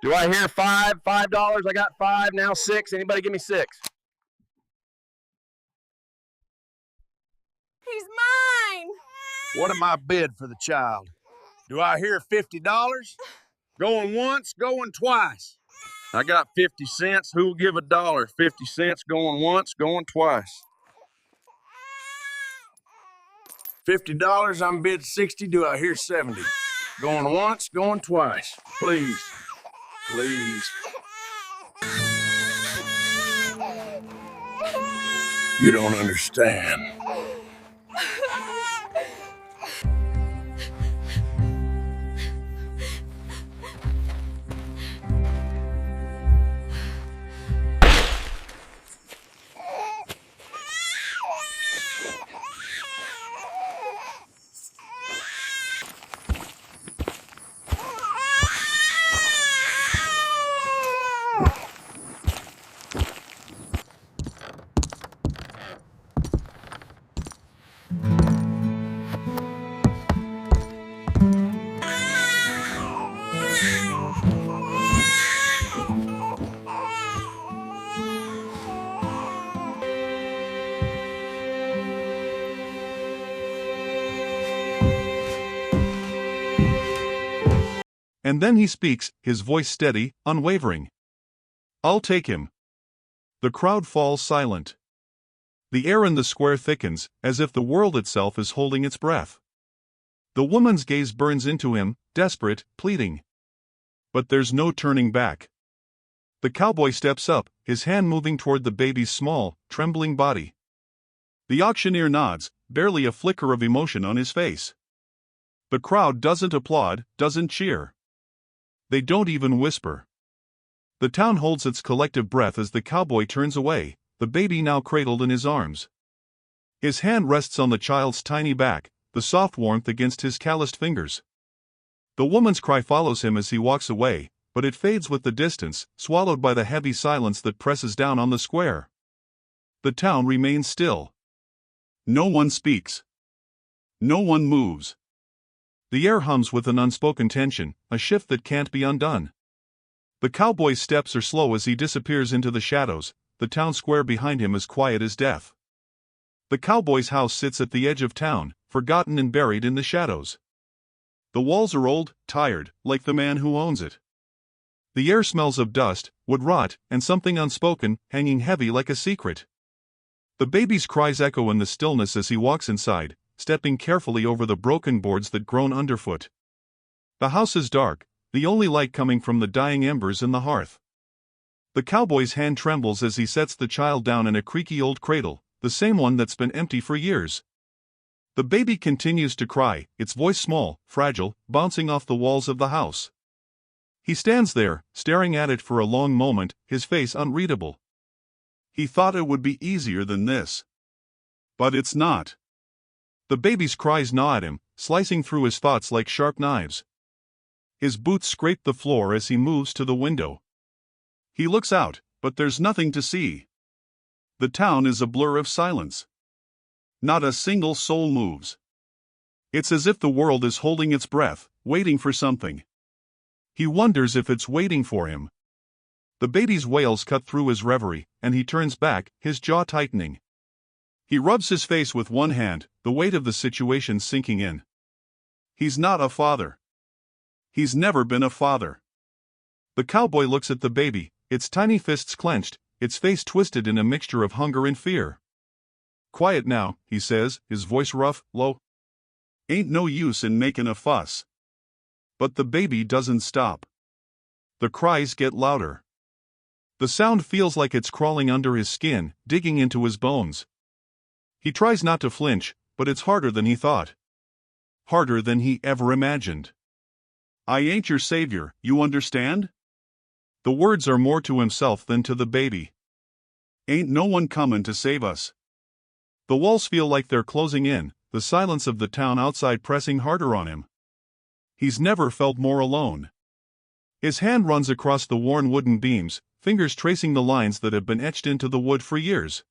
Do I hear five? $5. I got five, now six. Anybody give me six? He's mine! What am I bid for the child? Do I hear $50? Going once, going twice. I got 50 cents. Who will give $1? 50 cents going once, going twice. $50, I'm bid 60. Do I hear 70? Going once, going twice. Please. Please. You don't understand. And then he speaks, his voice steady, unwavering. I'll take him. The crowd falls silent. The air in the square thickens, as if the world itself is holding its breath. The woman's gaze burns into him, desperate, pleading. But there's no turning back. The cowboy steps up, his hand moving toward the baby's small, trembling body. The auctioneer nods, barely a flicker of emotion on his face. The crowd doesn't applaud, doesn't cheer. They don't even whisper. The town holds its collective breath as the cowboy turns away, the baby now cradled in his arms. His hand rests on the child's tiny back, the soft warmth against his calloused fingers. The woman's cry follows him as he walks away, but it fades with the distance, swallowed by the heavy silence that presses down on the square. The town remains still. No one speaks. No one moves. The air hums with an unspoken tension, a shift that can't be undone. The cowboy's steps are slow as he disappears into the shadows, the town square behind him is quiet as death. The cowboy's house sits at the edge of town, forgotten and buried in the shadows. The walls are old, tired, like the man who owns it. The air smells of dust, wood rot, and something unspoken, hanging heavy like a secret. The baby's cries echo in the stillness as he walks inside, stepping carefully over the broken boards that groan underfoot. The house is dark, the only light coming from the dying embers in the hearth. The cowboy's hand trembles as he sets the child down in a creaky old cradle, the same one that's been empty for years. The baby continues to cry, its voice small, fragile, bouncing off the walls of the house. He stands there, staring at it for a long moment, his face unreadable. He thought it would be easier than this. But it's not. The baby's cries gnaw at him, slicing through his thoughts like sharp knives. His boots scrape the floor as he moves to the window. He looks out, but there's nothing to see. The town is a blur of silence. Not a single soul moves. It's as if the world is holding its breath, waiting for something. He wonders if it's waiting for him. The baby's wails cut through his reverie, and he turns back, his jaw tightening. He rubs his face with one hand, the weight of the situation sinking in. He's not a father. He's never been a father. The cowboy looks at the baby, its tiny fists clenched, its face twisted in a mixture of hunger and fear. Quiet now, he says, his voice rough, low. Ain't no use in making a fuss. But the baby doesn't stop. The cries get louder. The sound feels like it's crawling under his skin, digging into his bones. He tries not to flinch, but it's harder than he thought. Harder than he ever imagined. I ain't your savior, you understand? The words are more to himself than to the baby. Ain't no one comin' to save us. The walls feel like they're closing in, the silence of the town outside pressing harder on him. He's never felt more alone. His hand runs across the worn wooden beams, fingers tracing the lines that have been etched into the wood for years.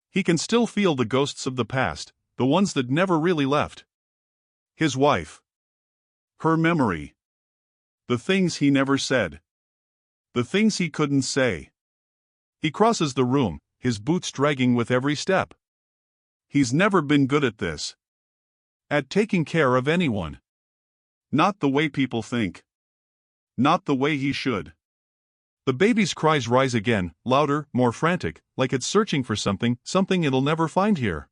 He can still feel the ghosts of the past, the ones that never really left. His wife. Her memory. The things he never said. The things he couldn't say. He crosses the room, his boots dragging with every step. He's never been good at this. At taking care of anyone. Not the way people think. Not the way he should. The baby's cries rise again, louder, more frantic, like it's searching for something it'll never find here.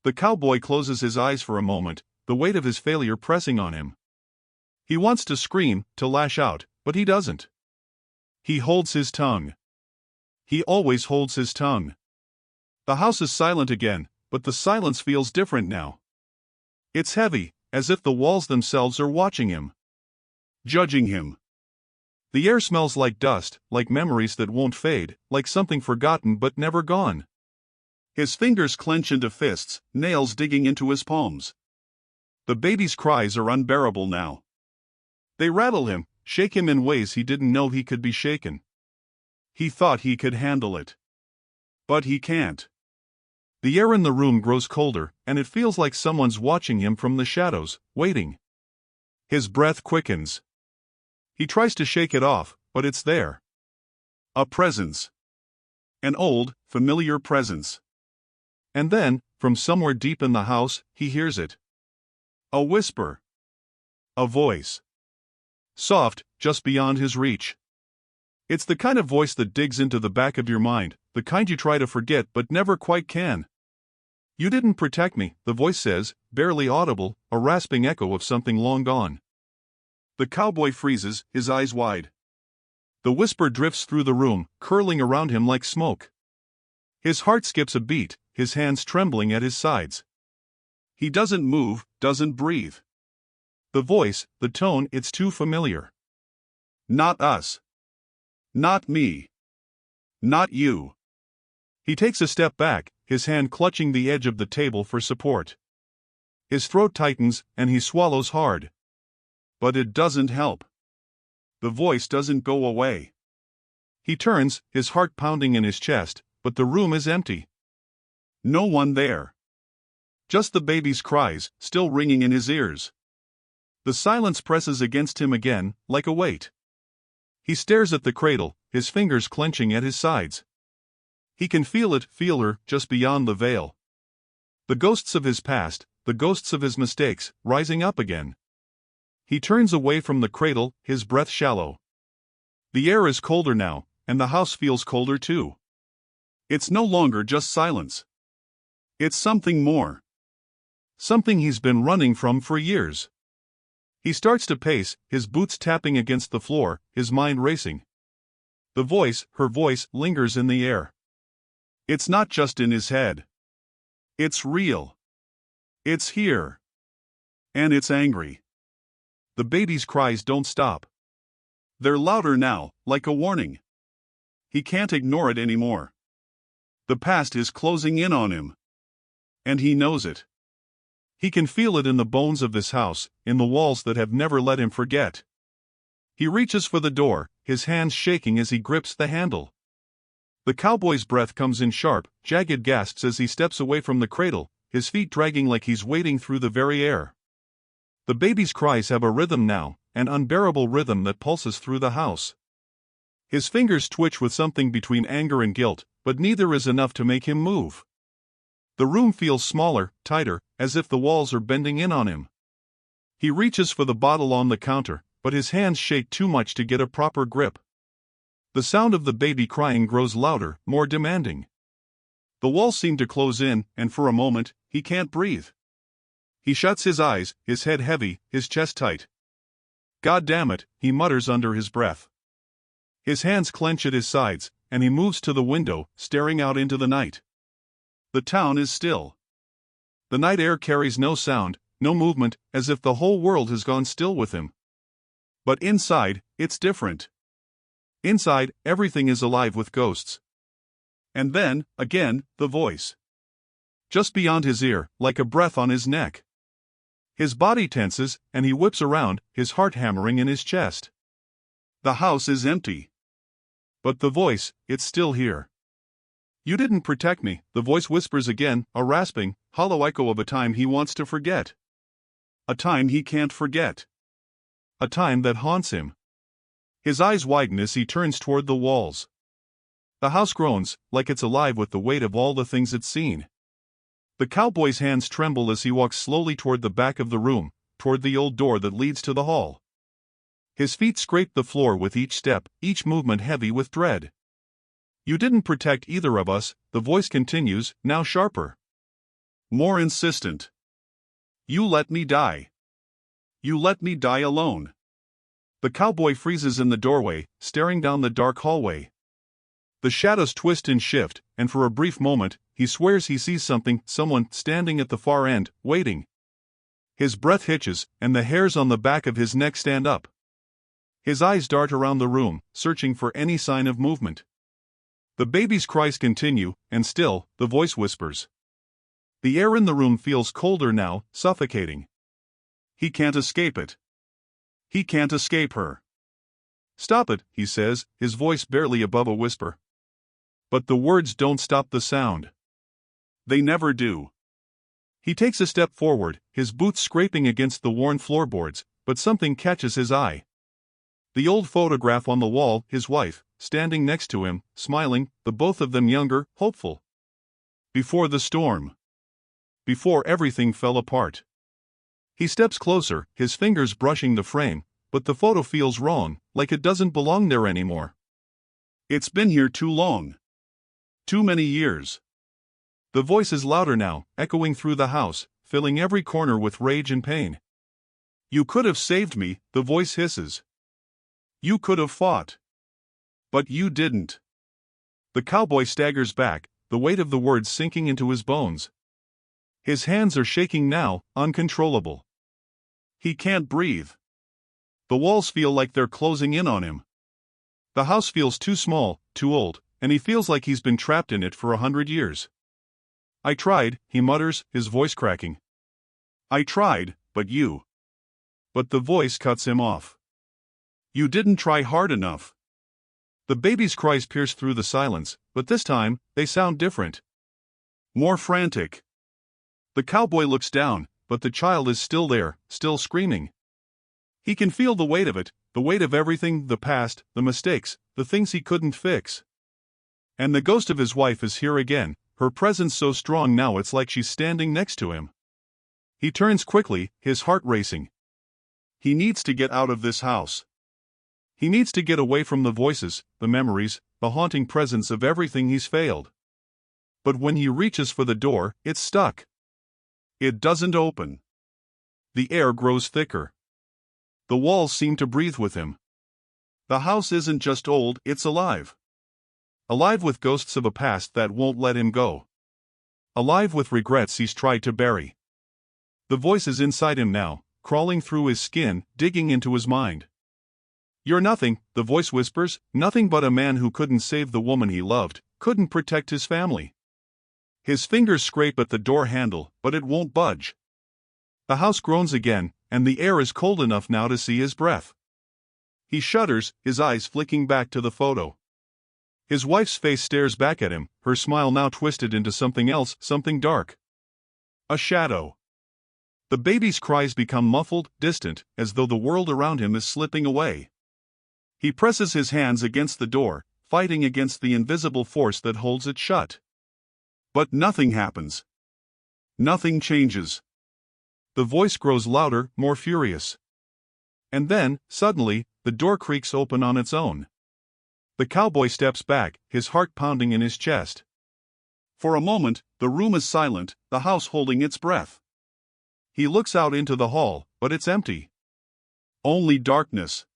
The cowboy closes his eyes for a moment, the weight of his failure pressing on him. He wants to scream, to lash out, but he doesn't. He holds his tongue. He always holds his tongue. The house is silent again, but the silence feels different now. It's heavy, as if the walls themselves are watching him. Judging him. The air smells like dust, like memories that won't fade, like something forgotten but never gone. His fingers clench into fists, nails digging into his palms. The baby's cries are unbearable now. They rattle him, shake him in ways he didn't know he could be shaken. He thought he could handle it. But he can't. The air in the room grows colder, and it feels like someone's watching him from the shadows, waiting. His breath quickens. He tries to shake it off, but it's there. A presence. An old, familiar presence. And then, from somewhere deep in the house, he hears it. A whisper. A voice. Soft, just beyond his reach. It's the kind of voice that digs into the back of your mind, the kind you try to forget but never quite can. You didn't protect me, the voice says, barely audible, a rasping echo of something long gone. The cowboy freezes, his eyes wide. The whisper drifts through the room, curling around him like smoke. His heart skips a beat, his hands trembling at his sides. He doesn't move, doesn't breathe. The voice, the tone, it's too familiar. Not us. Not me. Not you. He takes a step back, his hand clutching the edge of the table for support. His throat tightens, and he swallows hard. But it doesn't help. The voice doesn't go away. He turns, his heart pounding in his chest, but the room is empty. No one there. Just the baby's cries, still ringing in his ears. The silence presses against him again, like a weight. He stares at the cradle, his fingers clenching at his sides. He can feel her, just beyond the veil. The ghosts of his past, the ghosts of his mistakes, rising up again. He turns away from the cradle, his breath shallow. The air is colder now, and the house feels colder too. It's no longer just silence. It's something more. Something he's been running from for years. He starts to pace, his boots tapping against the floor, his mind racing. The voice, her voice, lingers in the air. It's not just in his head. It's real. It's here. And it's angry. The baby's cries don't stop. They're louder now, like a warning. He can't ignore it anymore. The past is closing in on him. And he knows it. He can feel it in the bones of this house, in the walls that have never let him forget. He reaches for the door, his hands shaking as he grips the handle. The cowboy's breath comes in sharp, jagged gasps as he steps away from the cradle, his feet dragging like he's wading through the very air. The baby's cries have a rhythm now, an unbearable rhythm that pulses through the house. His fingers twitch with something between anger and guilt, but neither is enough to make him move. The room feels smaller, tighter, as if the walls are bending in on him. He reaches for the bottle on the counter, but his hands shake too much to get a proper grip. The sound of the baby crying grows louder, more demanding. The walls seem to close in, and for a moment, he can't breathe. He shuts his eyes, his head heavy, his chest tight. God damn it, he mutters under his breath. His hands clench at his sides, and he moves to the window, staring out into the night. The town is still. The night air carries no sound, no movement, as if the whole world has gone still with him. But inside, it's different. Inside, everything is alive with ghosts. And then, again, the voice. Just beyond his ear, like a breath on his neck. His body tenses, and he whips around, his heart hammering in his chest. The house is empty. But the voice, it's still here. You didn't protect me, the voice whispers again, a rasping, hollow echo of a time he wants to forget. A time he can't forget. A time that haunts him. His eyes widen as he turns toward the walls. The house groans, like it's alive with the weight of all the things it's seen. The cowboy's hands tremble as he walks slowly toward the back of the room, toward the old door that leads to the hall. His feet scrape the floor with each step, each movement heavy with dread. "You didn't protect either of us," the voice continues, now sharper. More insistent. "You let me die. You let me die alone." The cowboy freezes in the doorway, staring down the dark hallway. The shadows twist and shift, and for a brief moment, he swears he sees someone standing at the far end, waiting. His breath hitches, and the hairs on the back of his neck stand up. His eyes dart around the room, searching for any sign of movement. The baby's cries continue, and still, the voice whispers. The air in the room feels colder now, suffocating. He can't escape it. He can't escape her. "Stop it," he says, his voice barely above a whisper. But the words don't stop the sound. They never do. He takes a step forward, his boots scraping against the worn floorboards, but something catches his eye. The old photograph on the wall, his wife, standing next to him, smiling, the both of them younger, hopeful. Before the storm. Before everything fell apart. He steps closer, his fingers brushing the frame, but the photo feels wrong, like it doesn't belong there anymore. It's been here too long. Too many years. The voice is louder now, echoing through the house, filling every corner with rage and pain. "You could have saved me," the voice hisses. "You could have fought. But you didn't." The cowboy staggers back, the weight of the words sinking into his bones. His hands are shaking now, uncontrollable. He can't breathe. The walls feel like they're closing in on him. The house feels too small, too old, and he feels like he's been trapped in it for 100 years. "I tried," he mutters, his voice cracking. "I tried, but you." But the voice cuts him off. "You didn't try hard enough." The baby's cries pierce through the silence, but this time, they sound different. More frantic. The cowboy looks down, but the child is still there, still screaming. He can feel the weight of it, the weight of everything, the past, the mistakes, the things he couldn't fix. And the ghost of his wife is here again, her presence so strong now it's like she's standing next to him. He turns quickly, his heart racing. He needs to get out of this house. He needs to get away from the voices, the memories, the haunting presence of everything he's failed. But when he reaches for the door, it's stuck. It doesn't open. The air grows thicker. The walls seem to breathe with him. The house isn't just old, it's alive. Alive with ghosts of a past that won't let him go. Alive with regrets he's tried to bury. The voice is inside him now, crawling through his skin, digging into his mind. "You're nothing," the voice whispers, "nothing but a man who couldn't save the woman he loved, couldn't protect his family." His fingers scrape at the door handle, but it won't budge. The house groans again, and the air is cold enough now to see his breath. He shudders, his eyes flicking back to the photo. His wife's face stares back at him, her smile now twisted into something else, something dark. A shadow. The baby's cries become muffled, distant, as though the world around him is slipping away. He presses his hands against the door, fighting against the invisible force that holds it shut. But nothing happens. Nothing changes. The voice grows louder, more furious. And then, suddenly, the door creaks open on its own. The cowboy steps back, his heart pounding in his chest. For a moment, the room is silent, the house holding its breath. He looks out into the hall, but it's empty. Only darkness.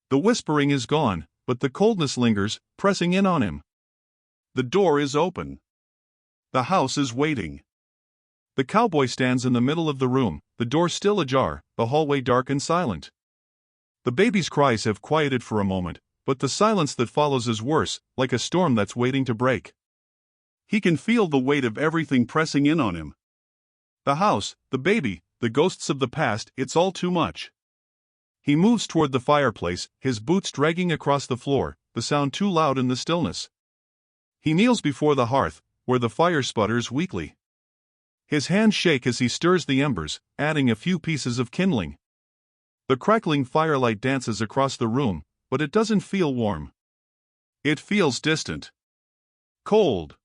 The whispering is gone, but the coldness lingers, pressing in on him. The door is open. The house is waiting. The cowboy stands in the middle of the room, the door still ajar, the hallway dark and silent. The baby's cries have quieted for a moment, but the silence that follows is worse, like a storm that's waiting to break. He can feel the weight of everything pressing in on him. The house, the baby, the ghosts of the past, it's all too much. He moves toward the fireplace, his boots dragging across the floor, the sound too loud in the stillness. He kneels before the hearth, where the fire sputters weakly. His hands shake as he stirs the embers, adding a few pieces of kindling. The crackling firelight dances across the room, but it doesn't feel warm. It feels distant. Cold.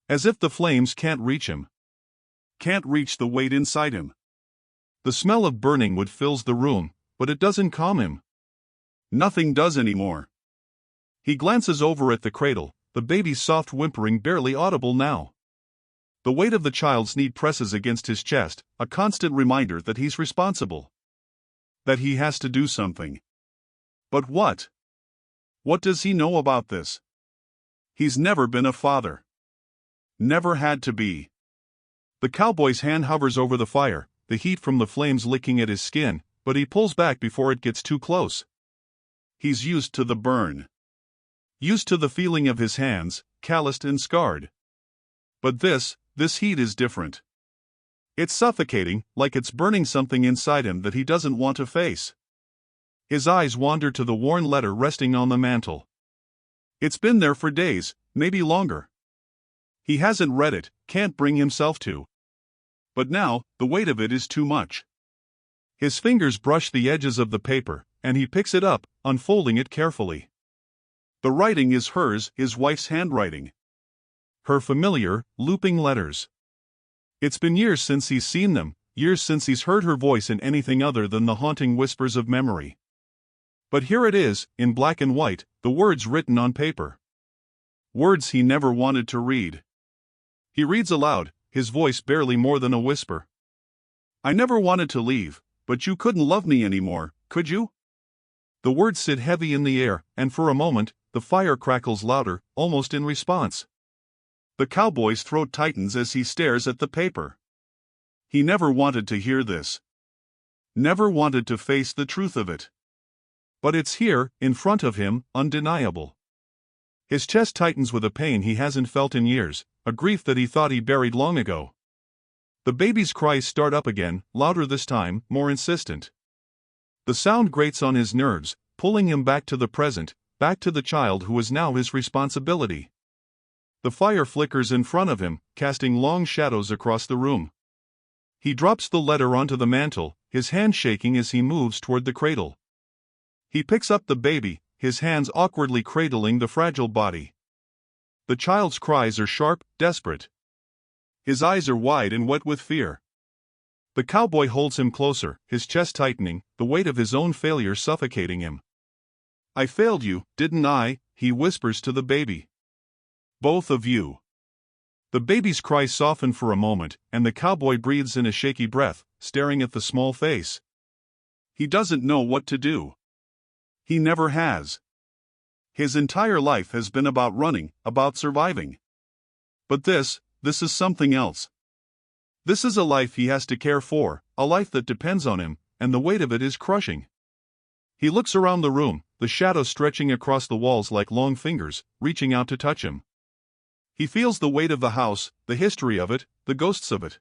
As if the flames can't reach him. Can't reach the weight inside him. The smell of burning wood fills the room, but it doesn't calm him. Nothing does anymore. He glances over at the cradle, the baby's soft whimpering barely audible now. The weight of the child's need presses against his chest, a constant reminder that he's responsible. That he has to do something. But what? What does he know about this? He's never been a father. Never had to be. The cowboy's hand hovers over the fire, the heat from the flames licking at his skin, but he pulls back before it gets too close. He's used to the burn. Used to the feeling of his hands, calloused and scarred. But this heat is different. It's suffocating, like it's burning something inside him that he doesn't want to face. His eyes wander to the worn letter resting on the mantel. It's been there for days, maybe longer. He hasn't read it, can't bring himself to. But now, the weight of it is too much. His fingers brush the edges of the paper, and he picks it up, unfolding it carefully. The writing is hers, his wife's handwriting. Her familiar, looping letters. It's been years since he's seen them, years since he's heard her voice in anything other than the haunting whispers of memory. But here it is, in black and white, the words written on paper. Words he never wanted to read. He reads aloud, his voice barely more than a whisper. I never wanted to leave, but you couldn't love me anymore, could you? The words sit heavy in the air, and for a moment, the fire crackles louder, almost in response. The cowboy's throat tightens as he stares at the paper. He never wanted to hear this. Never wanted to face the truth of it. But it's here, in front of him, undeniable. His chest tightens with a pain he hasn't felt in years, a grief that he thought he buried long ago. The baby's cries start up again, louder this time, more insistent. The sound grates on his nerves, pulling him back to the present, back to the child who is now his responsibility. The fire flickers in front of him, casting long shadows across the room. He drops the letter onto the mantel, his hand shaking as he moves toward the cradle. He picks up the baby, his hands awkwardly cradling the fragile body. The child's cries are sharp, desperate. His eyes are wide and wet with fear. The cowboy holds him closer, his chest tightening, the weight of his own failure suffocating him. I failed you, didn't I? He whispers to the baby. Both of you. The baby's cries soften for a moment, and the cowboy breathes in a shaky breath, staring at the small face. He doesn't know what to do. He never has. His entire life has been about running, about surviving. But this is something else. This is a life he has to care for, a life that depends on him, and the weight of it is crushing. He looks around the room, the shadows stretching across the walls like long fingers, reaching out to touch him. He feels the weight of the house, the history of it, the ghosts of it.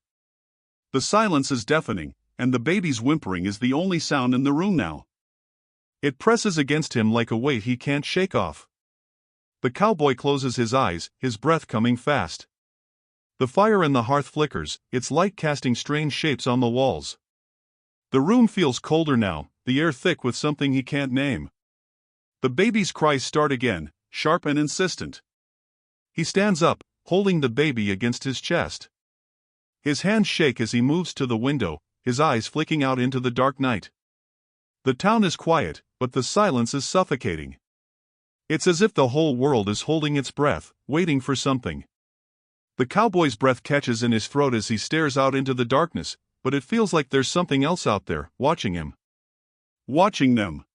The silence is deafening, and the baby's whimpering is the only sound in the room now. It presses against him like a weight he can't shake off. The cowboy closes his eyes, his breath coming fast. The fire in the hearth flickers, its light casting strange shapes on the walls. The room feels colder now, the air thick with something he can't name. The baby's cries start again, sharp and insistent. He stands up, holding the baby against his chest. His hands shake as he moves to the window, his eyes flicking out into the dark night. The town is quiet, but the silence is suffocating. It's as if the whole world is holding its breath, waiting for something. The cowboy's breath catches in his throat as he stares out into the darkness, but it feels like there's something else out there, watching him. Watching them.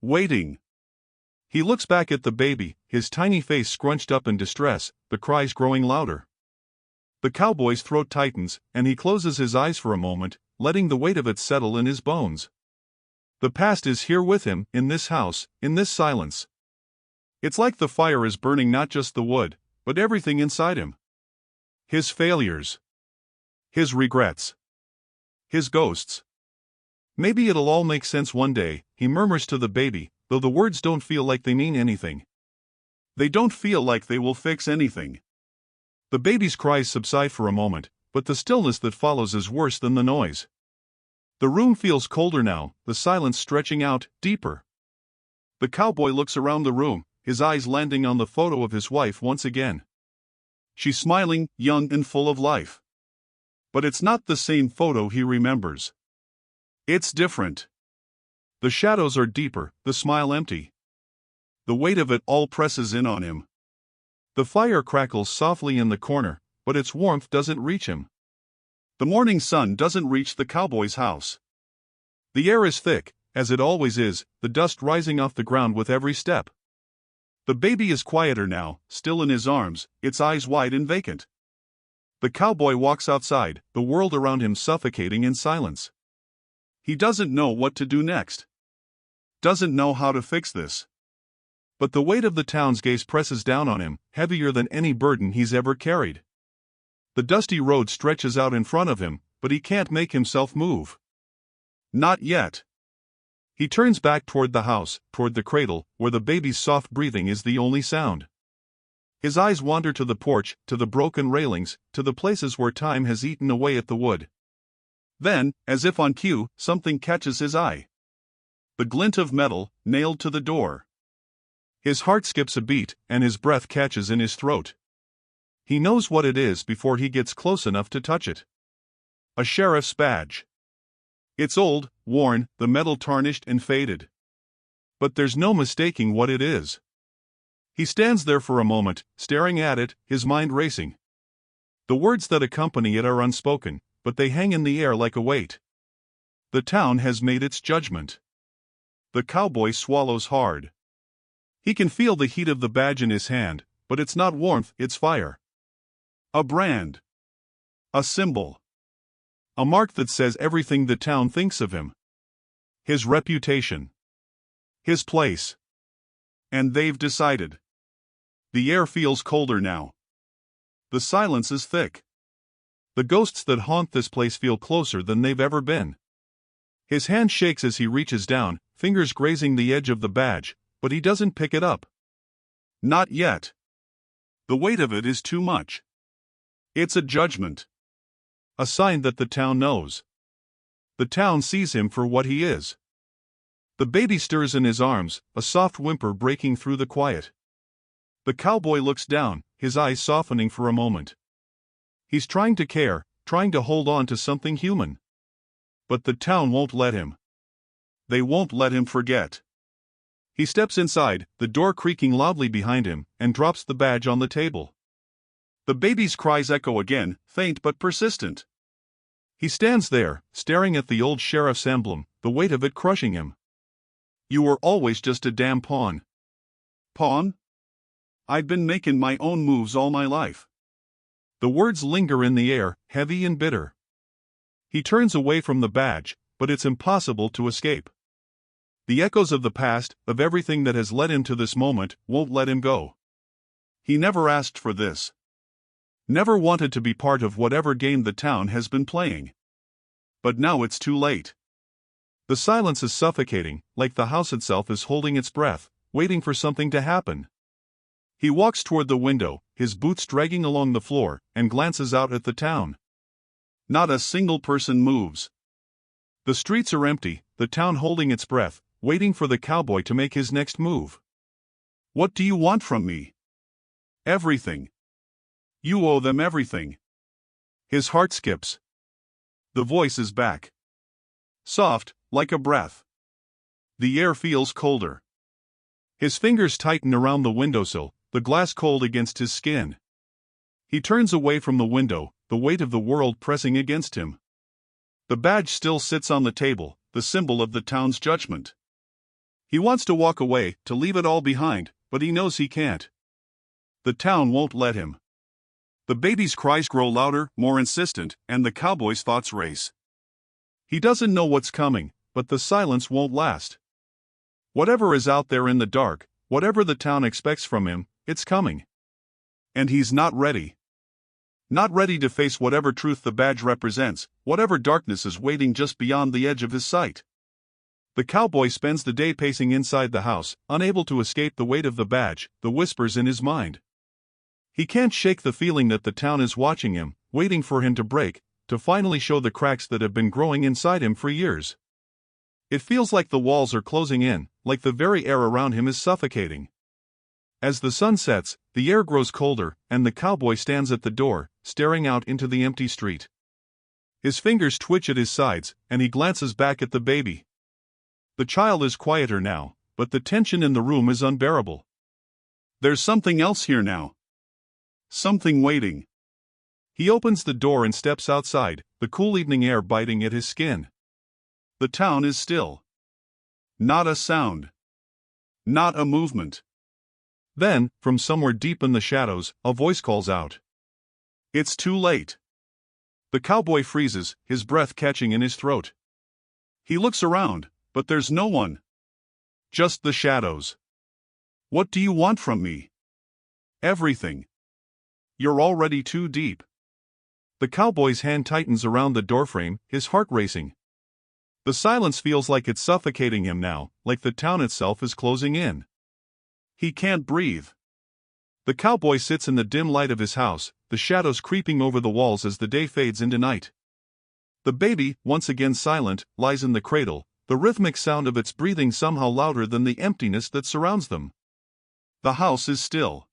Waiting. He looks back at the baby, his tiny face scrunched up in distress, the cries growing louder. The cowboy's throat tightens, and he closes his eyes for a moment, letting the weight of it settle in his bones. The past is here with him, in this house, in this silence. It's like the fire is burning not just the wood, but everything inside him. His failures. His regrets. His ghosts. Maybe it'll all make sense one day, he murmurs to the baby, though the words don't feel like they mean anything. They don't feel like they will fix anything. The baby's cries subside for a moment, but the stillness that follows is worse than the noise. The room feels colder now, the silence stretching out, deeper. The cowboy looks around the room, his eyes landing on the photo of his wife once again. She's smiling, young and full of life. But it's not the same photo he remembers. It's different. The shadows are deeper, the smile empty. The weight of it all presses in on him. The fire crackles softly in the corner, but its warmth doesn't reach him. The morning sun doesn't reach the cowboy's house. The air is thick, as it always is, the dust rising off the ground with every step. The baby is quieter now, still in his arms, its eyes wide and vacant. The cowboy walks outside, the world around him suffocating in silence. He doesn't know what to do next. Doesn't know how to fix this. But the weight of the town's gaze presses down on him, heavier than any burden he's ever carried. The dusty road stretches out in front of him, but he can't make himself move. Not yet. He turns back toward the house, toward the cradle, where the baby's soft breathing is the only sound. His eyes wander to the porch, to the broken railings, to the places where time has eaten away at the wood. Then, as if on cue, something catches his eye. The glint of metal, nailed to the door. His heart skips a beat, and his breath catches in his throat. He knows what it is before he gets close enough to touch it. A sheriff's badge. It's old, worn, the metal tarnished and faded. But there's no mistaking what it is. He stands there for a moment, staring at it, his mind racing. The words that accompany it are unspoken, but they hang in the air like a weight. The town has made its judgment. The cowboy swallows hard. He can feel the heat of the badge in his hand, but it's not warmth, it's fire. A brand. A symbol. A mark that says everything the town thinks of him. His reputation. His place. And they've decided. The air feels colder now. The silence is thick. The ghosts that haunt this place feel closer than they've ever been. His hand shakes as he reaches down, fingers grazing the edge of the badge, but he doesn't pick it up. Not yet. The weight of it is too much. It's a judgment. A sign that the town knows. The town sees him for what he is. The baby stirs in his arms, a soft whimper breaking through the quiet. The cowboy looks down, his eyes softening for a moment. He's trying to care, trying to hold on to something human. But the town won't let him. They won't let him forget. He steps inside, the door creaking loudly behind him, and drops the badge on the table. The baby's cries echo again, faint but persistent. He stands there, staring at the old sheriff's emblem, the weight of it crushing him. You were always just a damn pawn. Pawn? I'd been making my own moves all my life. The words linger in the air, heavy and bitter. He turns away from the badge, but it's impossible to escape. The echoes of the past, of everything that has led him to this moment, won't let him go. He never asked for this. Never wanted to be part of whatever game the town has been playing. But now it's too late. The silence is suffocating, like the house itself is holding its breath, waiting for something to happen. He walks toward the window, his boots dragging along the floor, and glances out at the town. Not a single person moves. The streets are empty, the town holding its breath, waiting for the cowboy to make his next move. What do you want from me? Everything. You owe them everything. His heart skips. The voice is back. Soft, like a breath. The air feels colder. His fingers tighten around the windowsill, the glass cold against his skin. He turns away from the window, the weight of the world pressing against him. The badge still sits on the table, the symbol of the town's judgment. He wants to walk away, to leave it all behind, but he knows he can't. The town won't let him. The baby's cries grow louder, more insistent, and the cowboy's thoughts race. He doesn't know what's coming, but the silence won't last. Whatever is out there in the dark, whatever the town expects from him, it's coming. And he's not ready. Not ready to face whatever truth the badge represents, whatever darkness is waiting just beyond the edge of his sight. The cowboy spends the day pacing inside the house, unable to escape the weight of the badge, the whispers in his mind. He can't shake the feeling that the town is watching him, waiting for him to break, to finally show the cracks that have been growing inside him for years. It feels like the walls are closing in, like the very air around him is suffocating. As the sun sets, the air grows colder, and the cowboy stands at the door, staring out into the empty street. His fingers twitch at his sides, and he glances back at the baby. The child is quieter now, but the tension in the room is unbearable. There's something else here now. Something waiting. He opens the door and steps outside, the cool evening air biting at his skin. The town is still. Not a sound. Not a movement. Then, from somewhere deep in the shadows, a voice calls out. It's too late. The cowboy freezes, his breath catching in his throat. He looks around, but there's no one. Just the shadows. What do you want from me? Everything. You're already too deep. The cowboy's hand tightens around the doorframe, his heart racing. The silence feels like it's suffocating him now, like the town itself is closing in. He can't breathe. The cowboy sits in the dim light of his house, the shadows creeping over the walls as the day fades into night. The baby, once again silent, lies in the cradle, the rhythmic sound of its breathing somehow louder than the emptiness that surrounds them. The house is still.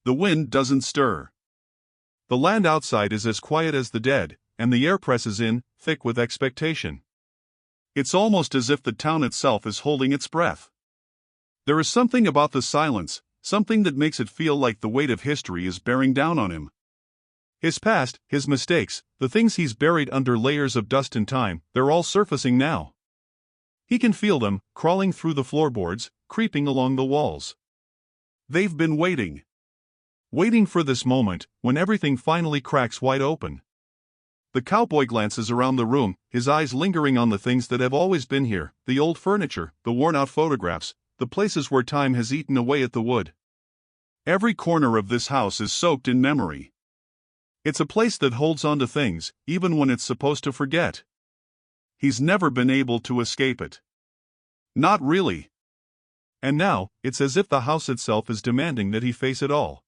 The wind doesn't stir. The land outside is as quiet as the dead, and the air presses in, thick with expectation. It's almost as if the town itself is holding its breath. There is something about the silence, something that makes it feel like the weight of history is bearing down on him. His past, his mistakes, the things he's buried under layers of dust and time, they're all surfacing now. He can feel them, crawling through the floorboards, creeping along the walls. They've been waiting. Waiting for this moment, when everything finally cracks wide open. The cowboy glances around the room, his eyes lingering on the things that have always been here, the old furniture, the worn-out photographs, the places where time has eaten away at the wood. Every corner of this house is soaked in memory. It's a place that holds on to things, even when it's supposed to forget. He's never been able to escape it. Not really. And now, it's as if the house itself is demanding that he face it all.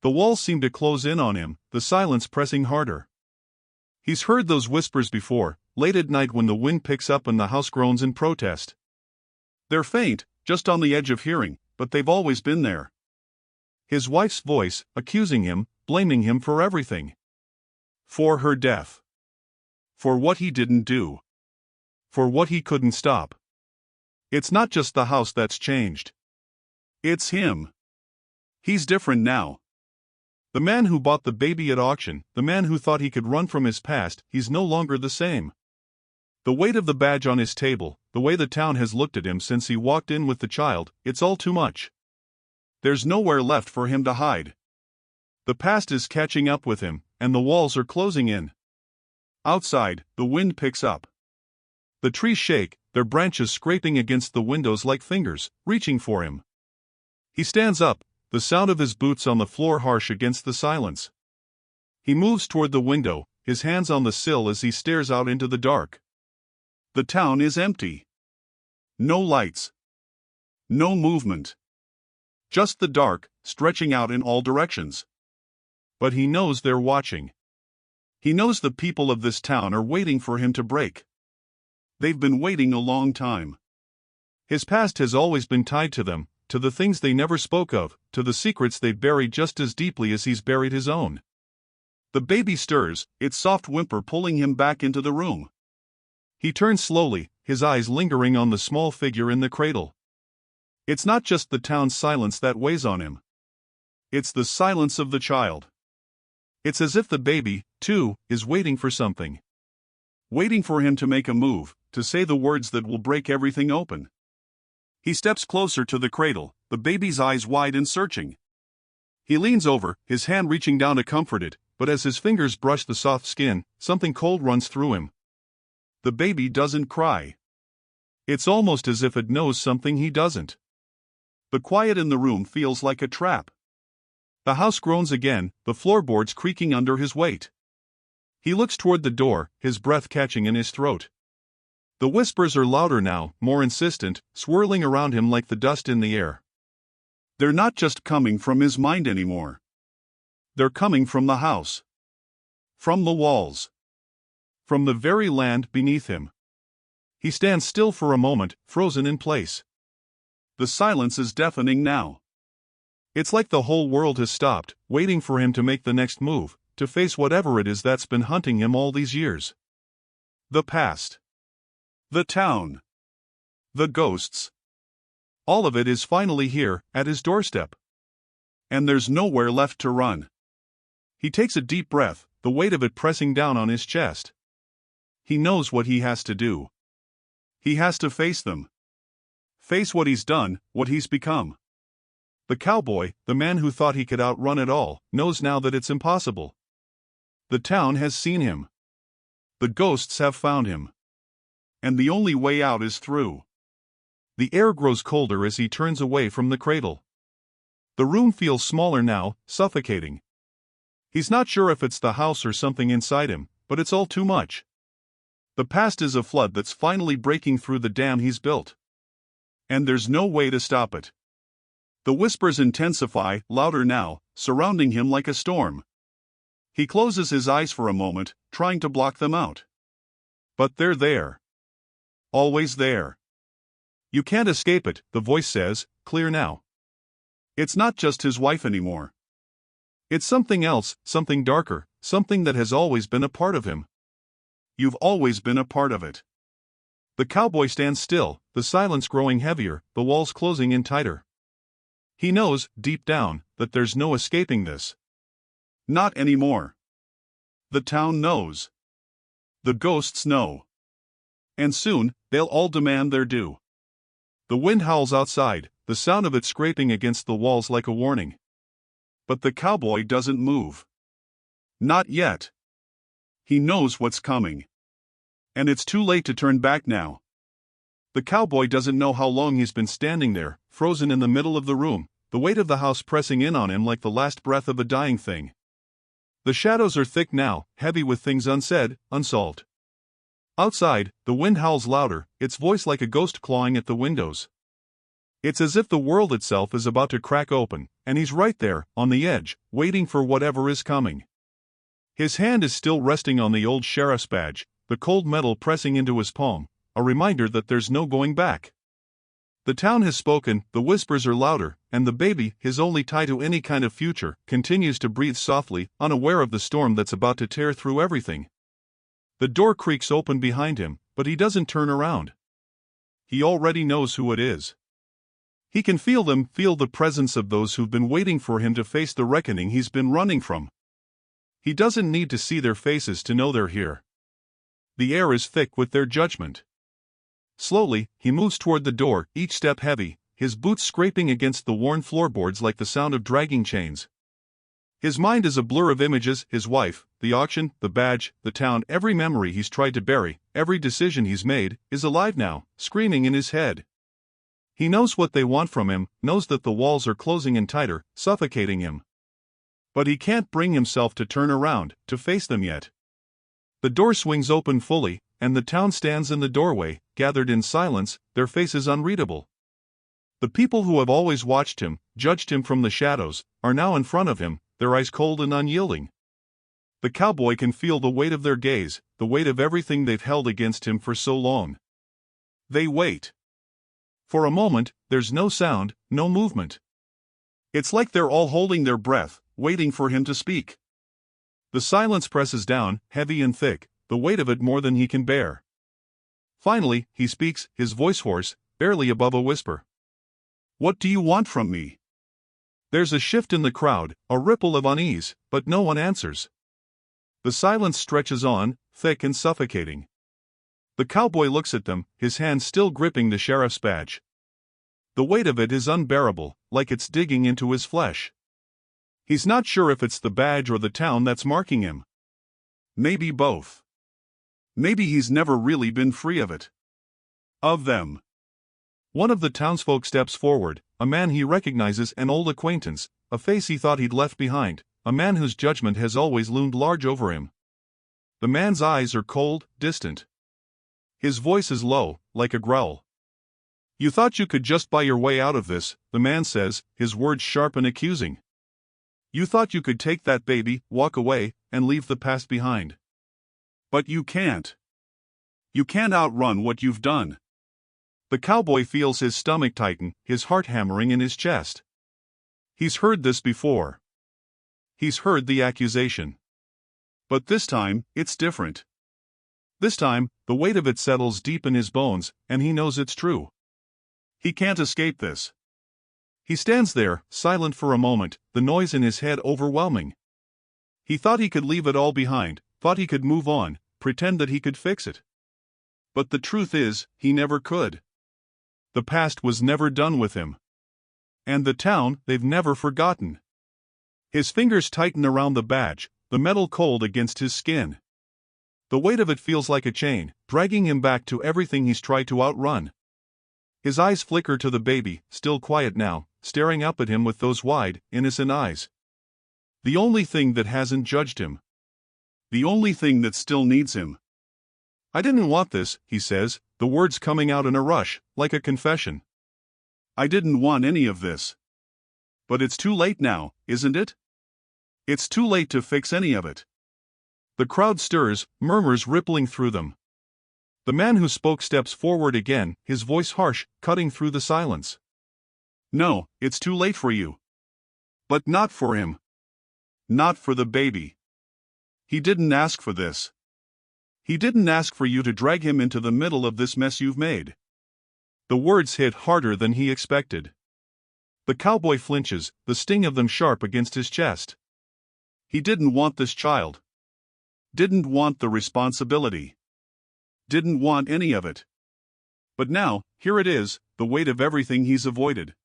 The walls seem to close in on him, the silence pressing harder. He's heard those whispers before, late at night when the wind picks up and the house groans in protest. They're faint, just on the edge of hearing, but they've always been there. His wife's voice, accusing him, blaming him for everything. For her death. For what he didn't do. For what he couldn't stop. It's not just the house that's changed. It's him. He's different now. The man who bought the baby at auction, the man who thought he could run from his past, he's no longer the same. The weight of the badge on his table, the way the town has looked at him since he walked in with the child, it's all too much. There's nowhere left for him to hide. The past is catching up with him, and the walls are closing in. Outside, the wind picks up. The trees shake, their branches scraping against the windows like fingers, reaching for him. He stands up, the sound of his boots on the floor harsh against the silence. He moves toward the window, his hands on the sill as he stares out into the dark. The town is empty. No lights. No movement. Just the dark, stretching out in all directions. But he knows they're watching. He knows the people of this town are waiting for him to break. They've been waiting a long time. His past has always been tied to them, to the things they never spoke of, to the secrets they've buried just as deeply as he's buried his own. The baby stirs, its soft whimper pulling him back into the room. He turns slowly, his eyes lingering on the small figure in the cradle. It's not just the town's silence that weighs on him. It's the silence of the child. It's as if the baby, too, is waiting for something. Waiting for him to make a move, to say the words that will break everything open. He steps closer to the cradle, the baby's eyes wide and searching. He leans over, his hand reaching down to comfort it, but as his fingers brush the soft skin, something cold runs through him. The baby doesn't cry. It's almost as if it knows something he doesn't. The quiet in the room feels like a trap. The house groans again, the floorboards creaking under his weight. He looks toward the door, his breath catching in his throat. The whispers are louder now, more insistent, swirling around him like the dust in the air. They're not just coming from his mind anymore. They're coming from the house. From the walls. From the very land beneath him. He stands still for a moment, frozen in place. The silence is deafening now. It's like the whole world has stopped, waiting for him to make the next move, to face whatever it is that's been hunting him all these years. The past. The town. The ghosts. All of it is finally here, at his doorstep. And there's nowhere left to run. He takes a deep breath, the weight of it pressing down on his chest. He knows what he has to do. He has to face them. Face what he's done, what he's become. The cowboy, the man who thought he could outrun it all, knows now that it's impossible. The town has seen him. The ghosts have found him. And the only way out is through. The air grows colder as he turns away from the cradle. The room feels smaller now, suffocating. He's not sure if it's the house or something inside him, but it's all too much. The past is a flood that's finally breaking through the dam he's built. And there's no way to stop it. The whispers intensify, louder now, surrounding him like a storm. He closes his eyes for a moment, trying to block them out. But they're there. Always there. You can't escape it, the voice says, clear now. It's not just his wife anymore. It's something else, something darker, something that has always been a part of him. You've always been a part of it. The cowboy stands still, the silence growing heavier, the walls closing in tighter. He knows, deep down, that there's no escaping this. Not anymore. The town knows. The ghosts know. And soon, they'll all demand their due. The wind howls outside, the sound of it scraping against the walls like a warning. But the cowboy doesn't move. Not yet. He knows what's coming. And it's too late to turn back now. The cowboy doesn't know how long he's been standing there, frozen in the middle of the room, the weight of the house pressing in on him like the last breath of a dying thing. The shadows are thick now, heavy with things unsaid, unsolved. Outside, the wind howls louder, its voice like a ghost clawing at the windows. It's as if the world itself is about to crack open, and he's right there, on the edge, waiting for whatever is coming. His hand is still resting on the old sheriff's badge, the cold metal pressing into his palm, a reminder that there's no going back. The town has spoken, the whispers are louder, and the baby, his only tie to any kind of future, continues to breathe softly, unaware of the storm that's about to tear through everything. The door creaks open behind him, but he doesn't turn around. He already knows who it is. He can feel them, feel the presence of those who've been waiting for him to face the reckoning he's been running from. He doesn't need to see their faces to know they're here. The air is thick with their judgment. Slowly, he moves toward the door, each step heavy, his boots scraping against the worn floorboards like the sound of dragging chains. His mind is a blur of images, his wife, the auction, the badge, the town, every memory he's tried to bury, every decision he's made, is alive now, screaming in his head. He knows what they want from him, knows that the walls are closing in tighter, suffocating him. But he can't bring himself to turn around, to face them yet. The door swings open fully, and the town stands in the doorway, gathered in silence, their faces unreadable. The people who have always watched him, judged him from the shadows, are now in front of him, their eyes cold and unyielding. The cowboy can feel the weight of their gaze, the weight of everything they've held against him for so long. They wait. For a moment, there's no sound, no movement. It's like they're all holding their breath, waiting for him to speak. The silence presses down, heavy and thick, the weight of it more than he can bear. Finally, he speaks, his voice hoarse, barely above a whisper. "What do you want from me?" There's a shift in the crowd, a ripple of unease, but no one answers. The silence stretches on, thick and suffocating. The cowboy looks at them, his hand still gripping the sheriff's badge. The weight of it is unbearable, like it's digging into his flesh. He's not sure if it's the badge or the town that's marking him. Maybe both. Maybe he's never really been free of it. Of them. One of the townsfolk steps forward, a man he recognizes, an old acquaintance, a face he thought he'd left behind, a man whose judgment has always loomed large over him. The man's eyes are cold, distant. His voice is low, like a growl. "You thought you could just buy your way out of this," the man says, his words sharp and accusing. "You thought you could take that baby, walk away, and leave the past behind. But you can't. You can't outrun what you've done. The cowboy feels his stomach tighten, his heart hammering in his chest. He's heard this before. He's heard the accusation. But this time, it's different. This time, the weight of it settles deep in his bones, and he knows it's true. He can't escape this. He stands there, silent for a moment, the noise in his head overwhelming. He thought he could leave it all behind, thought he could move on, pretend that he could fix it. But the truth is, he never could. The past was never done with him. And the town, they've never forgotten. His fingers tighten around the badge, the metal cold against his skin. The weight of it feels like a chain, dragging him back to everything he's tried to outrun. His eyes flicker to the baby, still quiet now, staring up at him with those wide, innocent eyes. The only thing that hasn't judged him. The only thing that still needs him. I didn't want this, he says, the words coming out in a rush, like a confession. I didn't want any of this. But it's too late now, isn't it? It's too late to fix any of it. The crowd stirs, murmurs rippling through them. The man who spoke steps forward again, his voice harsh, cutting through the silence. No, it's too late for you. But not for him. Not for the baby. He didn't ask for this. He didn't ask for you to drag him into the middle of this mess you've made. The words hit harder than he expected. The cowboy flinches, the sting of them sharp against his chest. He didn't want this child. Didn't want the responsibility. Didn't want any of it. But now, here it is, the weight of everything he's avoided.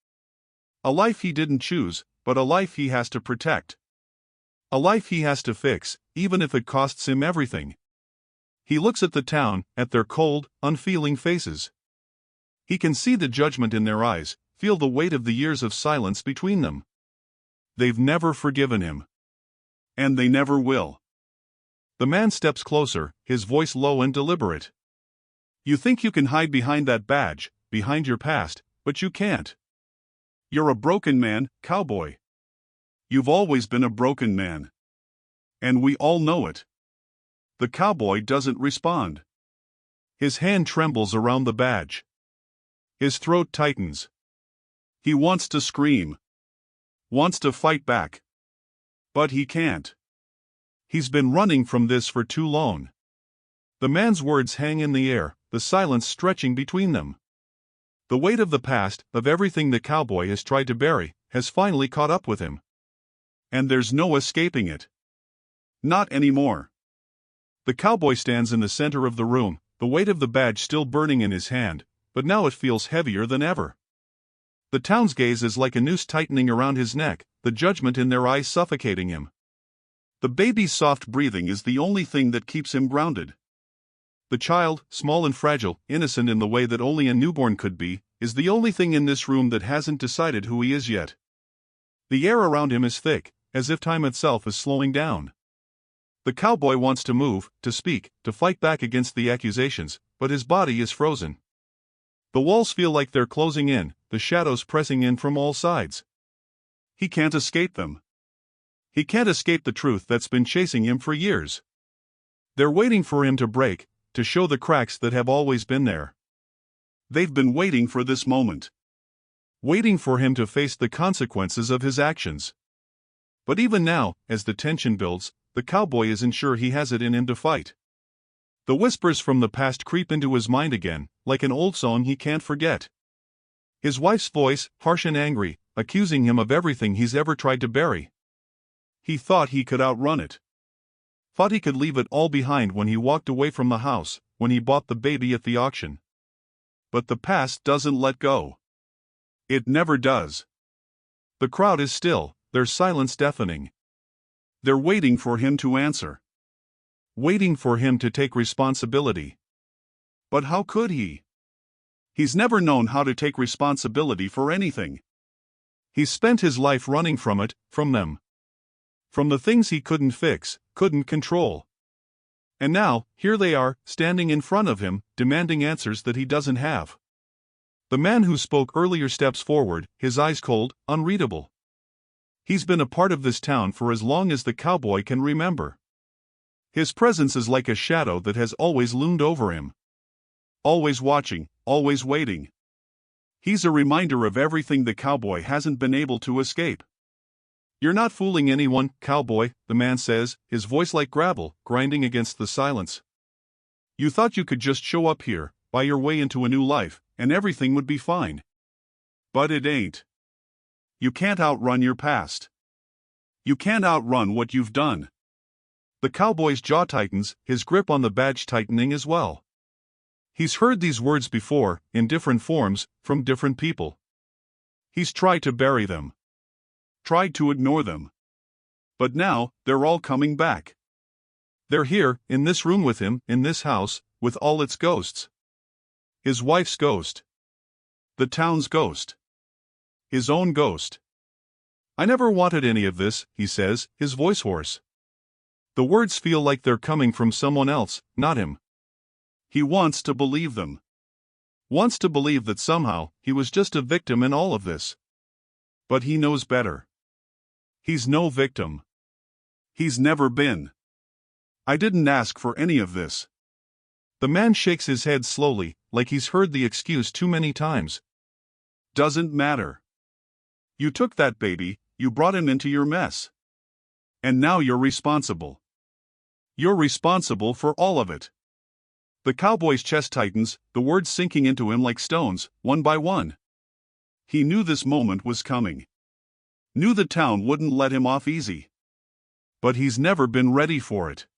A life he didn't choose, but a life he has to protect. A life he has to fix, even if it costs him everything. He looks at the town, at their cold, unfeeling faces. He can see the judgment in their eyes, feel the weight of the years of silence between them. They've never forgiven him. And they never will. The man steps closer, his voice low and deliberate. You think you can hide behind that badge, behind your past, but you can't. You're a broken man, cowboy. You've always been a broken man. And we all know it. The cowboy doesn't respond. His hand trembles around the badge. His throat tightens. He wants to scream. Wants to fight back. But he can't. He's been running from this for too long. The man's words hang in the air, the silence stretching between them. The weight of the past, of everything the cowboy has tried to bury, has finally caught up with him. And there's no escaping it. Not anymore. The cowboy stands in the center of the room, the weight of the badge still burning in his hand, but now it feels heavier than ever. The town's gaze is like a noose tightening around his neck, the judgment in their eyes suffocating him. The baby's soft breathing is the only thing that keeps him grounded. The child, small and fragile, innocent in the way that only a newborn could be, is the only thing in this room that hasn't decided who he is yet. The air around him is thick, as if time itself is slowing down. The cowboy wants to move, to speak, to fight back against the accusations, but his body is frozen. The walls feel like they're closing in, the shadows pressing in from all sides. He can't escape them. He can't escape the truth that's been chasing him for years. They're waiting for him to break, to show the cracks that have always been there. They've been waiting for this moment. Waiting for him to face the consequences of his actions. But even now, as the tension builds, the cowboy isn't sure he has it in him to fight. The whispers from the past creep into his mind again, like an old song he can't forget. His wife's voice, harsh and angry, accusing him of everything he's ever tried to bury. He thought he could outrun it. Thought he could leave it all behind when he walked away from the house, when he bought the baby at the auction. But the past doesn't let go. It never does. The crowd is still, their silence deafening. They're waiting for him to answer. Waiting for him to take responsibility. But how could he? He's never known how to take responsibility for anything. He's spent his life running from it, from them. From the things he couldn't fix, couldn't control. And now, here they are, standing in front of him, demanding answers that he doesn't have. The man who spoke earlier steps forward, his eyes cold, unreadable. He's been a part of this town for as long as the cowboy can remember. His presence is like a shadow that has always loomed over him. always watching, always waiting. He's a reminder of everything the cowboy hasn't been able to escape. "You're not fooling anyone, cowboy," the man says, his voice like gravel, grinding against the silence. "You thought you could just show up here, buy your way into a new life, and everything would be fine. But it ain't. You can't outrun your past. You can't outrun what you've done." The cowboy's jaw tightens, his grip on the badge tightening as well. He's heard these words before, in different forms, from different people. He's tried to bury them. Tried to ignore them. But now, they're all coming back. They're here, in this room with him, in this house, with all its ghosts. His wife's ghost. The town's ghost. His own ghost. "I never wanted any of this," he says, his voice hoarse. The words feel like they're coming from someone else, not him. He wants to believe them. Wants to believe that somehow, he was just a victim in all of this. But he knows better. He's no victim. He's never been. "I didn't ask for any of this." The man shakes his head slowly, like he's heard the excuse too many times. "Doesn't matter. You took that baby, you brought him into your mess. And now you're responsible. You're responsible for all of it." The cowboy's chest tightens, the words sinking into him like stones, one by one. He knew this moment was coming. Knew the town wouldn't let him off easy. But he's never been ready for it.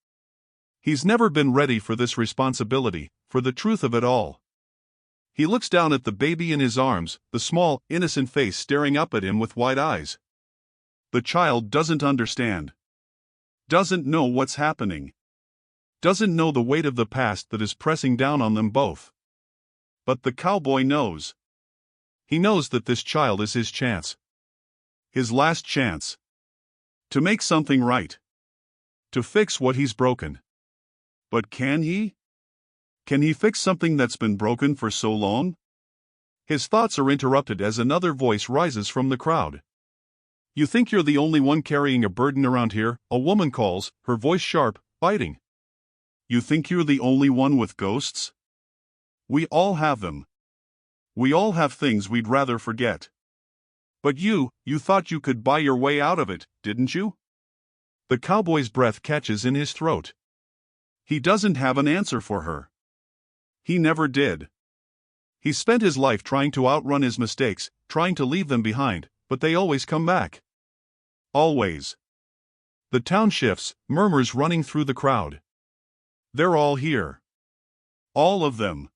He's never been ready for this responsibility, for the truth of it all. He looks down at the baby in his arms, the small, innocent face staring up at him with wide eyes. The child doesn't understand. Doesn't know what's happening. Doesn't know the weight of the past that is pressing down on them both. But the cowboy knows. He knows that this child is his chance. His last chance. To make something right. To fix what he's broken. But can he? Can he fix something that's been broken for so long? His thoughts are interrupted as another voice rises from the crowd. "You think you're the only one carrying a burden around here?" a woman calls, her voice sharp, biting. "You think you're the only one with ghosts? We all have them. We all have things we'd rather forget. But you thought you could buy your way out of it, didn't you?" The cowboy's breath catches in his throat. He doesn't have an answer for her. He never did. He spent his life trying to outrun his mistakes, trying to leave them behind, but they always come back. Always. The town shifts, murmurs running through the crowd. They're all here. All of them.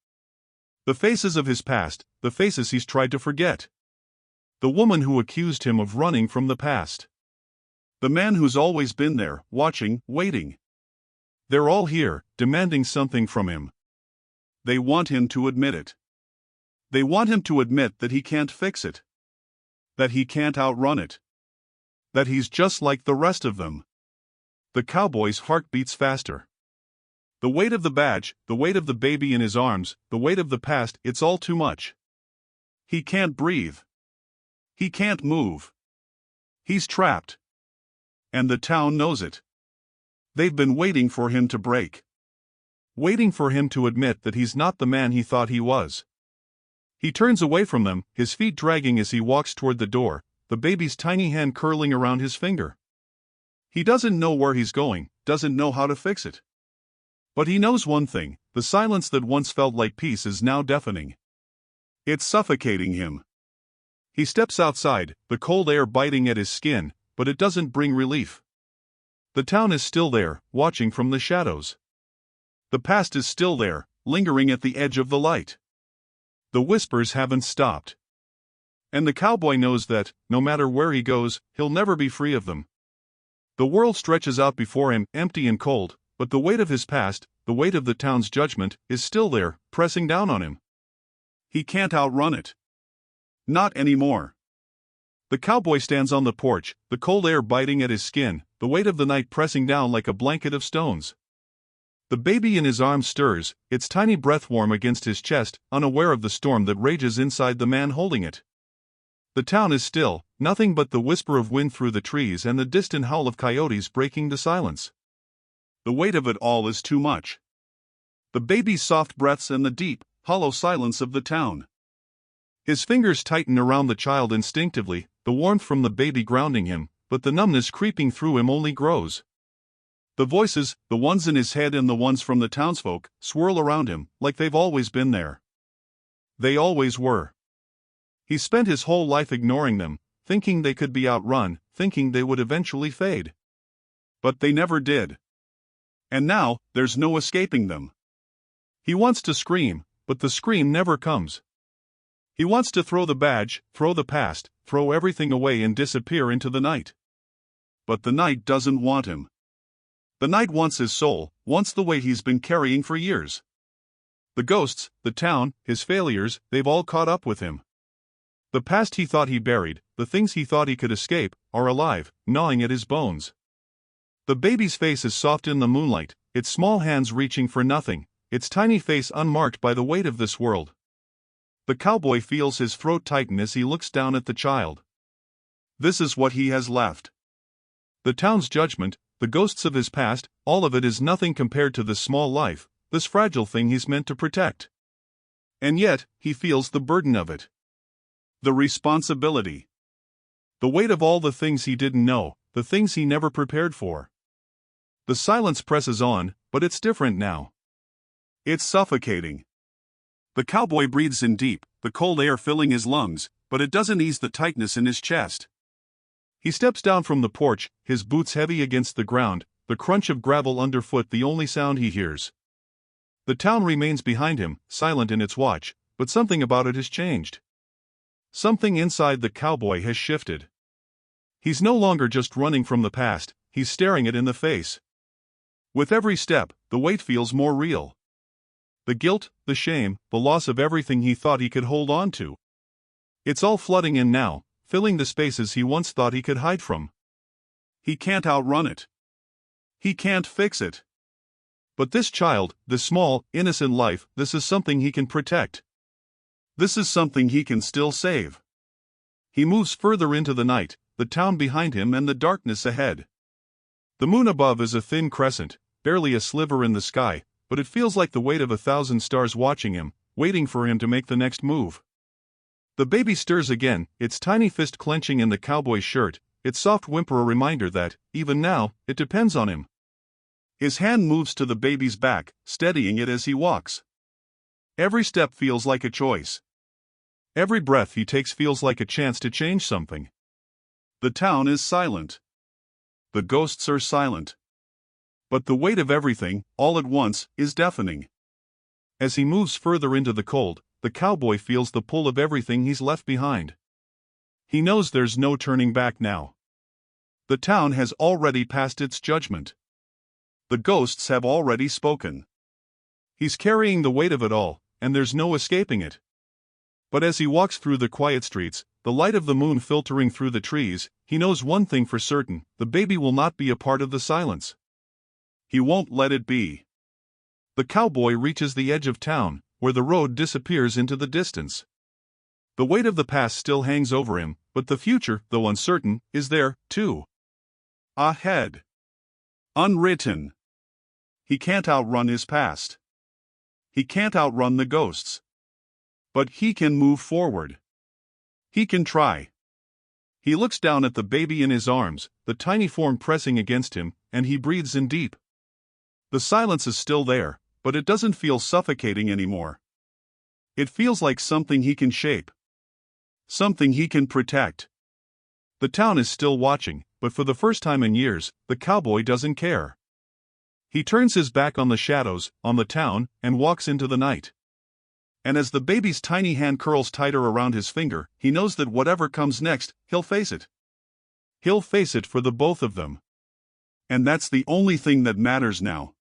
The faces of his past, the faces he's tried to forget. The woman who accused him of running from the past. The man who's always been there, watching, waiting. They're all here, demanding something from him. They want him to admit it. They want him to admit that he can't fix it. That he can't outrun it. That he's just like the rest of them. The cowboy's heart beats faster. The weight of the badge, the weight of the baby in his arms, the weight of the past, it's all too much. He can't breathe. He can't move. He's trapped. And the town knows it. They've been waiting for him to break. Waiting for him to admit that he's not the man he thought he was. He turns away from them, his feet dragging as he walks toward the door, the baby's tiny hand curling around his finger. He doesn't know where he's going, doesn't know how to fix it. But he knows one thing, the silence that once felt like peace is now deafening. It's suffocating him. He steps outside, the cold air biting at his skin, but it doesn't bring relief. The town is still there, watching from the shadows. The past is still there, lingering at the edge of the light. The whispers haven't stopped. And the cowboy knows that, no matter where he goes, he'll never be free of them. The world stretches out before him, empty and cold, but the weight of his past, the weight of the town's judgment, is still there, pressing down on him. He can't outrun it. Not anymore. The cowboy stands on the porch, the cold air biting at his skin, the weight of the night pressing down like a blanket of stones. The baby in his arms stirs, its tiny breath warm against his chest, unaware of the storm that rages inside the man holding it. The town is still, nothing but the whisper of wind through the trees and the distant howl of coyotes breaking the silence. The weight of it all is too much. The baby's soft breaths and the deep, hollow silence of the town. His fingers tighten around the child instinctively, the warmth from the baby grounding him, but the numbness creeping through him only grows. The voices, the ones in his head and the ones from the townsfolk, swirl around him, like they've always been there. They always were. He spent his whole life ignoring them, thinking they could be outrun, thinking they would eventually fade. But they never did. And now, there's no escaping them. He wants to scream, but the scream never comes. He wants to throw the badge, throw the past, throw everything away and disappear into the night. But the night doesn't want him. The night wants his soul, wants the weight he's been carrying for years. The ghosts, the town, his failures, they've all caught up with him. The past he thought he buried, the things he thought he could escape, are alive, gnawing at his bones. The baby's face is soft in the moonlight, its small hands reaching for nothing, its tiny face unmarked by the weight of this world. The cowboy feels his throat tighten as he looks down at the child. This is what he has left. The town's judgment, the ghosts of his past, all of it is nothing compared to this small life, this fragile thing he's meant to protect. And yet, he feels the burden of it. The responsibility. The weight of all the things he didn't know, the things he never prepared for. The silence presses on, but it's different now. It's suffocating. The cowboy breathes in deep, the cold air filling his lungs, but it doesn't ease the tightness in his chest. He steps down from the porch, his boots heavy against the ground, the crunch of gravel underfoot the only sound he hears. The town remains behind him, silent in its watch, but something about it has changed. Something inside the cowboy has shifted. He's no longer just running from the past, he's staring it in the face. With every step, the weight feels more real. The guilt, the shame, the loss of everything he thought he could hold on to. It's all flooding in now, filling the spaces he once thought he could hide from. He can't outrun it. He can't fix it. But this child, this small, innocent life, this is something he can protect. This is something he can still save. He moves further into the night, the town behind him and the darkness ahead. The moon above is a thin crescent, barely a sliver in the sky, but it feels like the weight of 1,000 stars watching him, waiting for him to make the next move. The baby stirs again, its tiny fist clenching in the cowboy's shirt, its soft whimper a reminder that, even now, it depends on him. His hand moves to the baby's back, steadying it as he walks. Every step feels like a choice. Every breath he takes feels like a chance to change something. The town is silent. The ghosts are silent. But the weight of everything, all at once, is deafening. As he moves further into the cold, the cowboy feels the pull of everything he's left behind. He knows there's no turning back now. The town has already passed its judgment. The ghosts have already spoken. He's carrying the weight of it all, and there's no escaping it. But as he walks through the quiet streets, the light of the moon filtering through the trees, he knows one thing for certain: the baby will not be a part of the silence. He won't let it be. The cowboy reaches the edge of town, where the road disappears into the distance. The weight of the past still hangs over him, but the future, though uncertain, is there, too. Ahead. Unwritten. He can't outrun his past. He can't outrun the ghosts. But he can move forward. He can try. He looks down at the baby in his arms, the tiny form pressing against him, and he breathes in deep. The silence is still there, but it doesn't feel suffocating anymore. It feels like something he can shape. Something he can protect. The town is still watching, but for the first time in years, the cowboy doesn't care. He turns his back on the shadows, on the town, and walks into the night. And as the baby's tiny hand curls tighter around his finger, he knows that whatever comes next, he'll face it. He'll face it for the both of them. And that's the only thing that matters now.